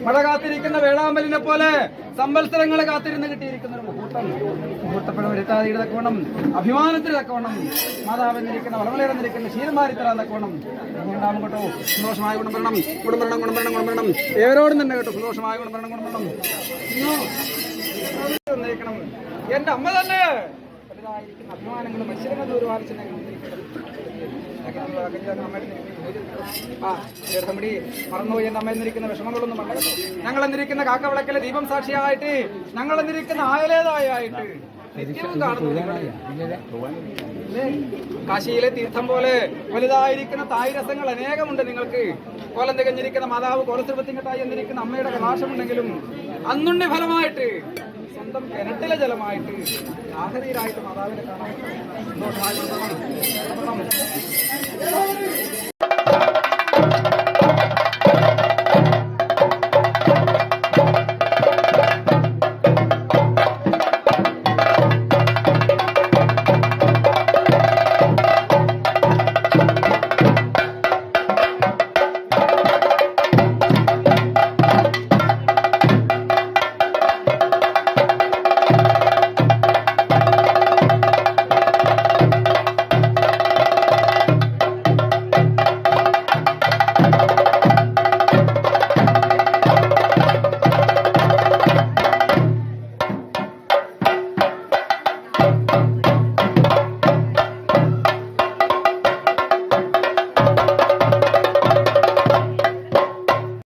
മഴ കാത്തിരിക്കുന്ന വേളാമ്പലിനെ പോലെ സംവത്സരങ്ങളെ കാത്തിരുന്ന് കിട്ടിയിരിക്കുന്ന ഒരു മുഹൂർത്തപ്പഴം വരുത്താതെ തക്കവണ്ണം അഭിമാനത്തിന് തക്കവണ്ണം മാതാവ് എന്നിരിക്കുന്ന വളവളയിടന്നിരിക്കുന്ന ശീലമാരി തരാൻ തക്കവണ്ണം ഉണ്ടാവും കേട്ടോ. സന്തോഷമായ ഗുണം വരണം, ഗുണം വരണം, ഗുണം വരണം, ഗുണം വരണം. ഏവരോടും തന്നെ കേട്ടോ. സന്തോഷമായ ഗുണം വരണം, ഗുണം വരണം. എന്റെ അമ്മ തന്നെ വലുതായിരിക്കുന്ന അഭിമാനങ്ങളും മത്സരങ്ങളും ഒരുപാട് ചേർത്തമ്പടി മറന്നുപോയി എന്റെ അമ്മ എന്നിരിക്കുന്ന വിഷമങ്ങളൊന്നും വേണ്ട. ഞങ്ങൾ എന്നിരിക്കുന്ന കാക്കവിളക്കിലെ ദീപം സാക്ഷിയായിട്ട്, ഞങ്ങൾ എന്നിരിക്കുന്ന ആയലേതായിട്ട് നിത്യവും കാണുന്നു. കാശിയിലെ തീർത്ഥം പോലെ വലുതായിരിക്കുന്ന തായ്രസങ്ങൾ അനേകമുണ്ട് നിങ്ങൾക്ക്. കോലം തികഞ്ഞിരിക്കുന്ന മാതാവ് കോലത്തിർപ്പത്തിങ്കട്ടായി എന്നിരിക്കുന്ന അമ്മയുടെ കടാശമുണ്ടെങ്കിലും അന്നുണ്ണി ഫലമായിട്ട് സ്വന്തം കിണറ്റിലെ ജലമായിട്ട് ആഹരീരായിട്ട് മാതാവിനെ കാണാൻ സന്തോഷമായി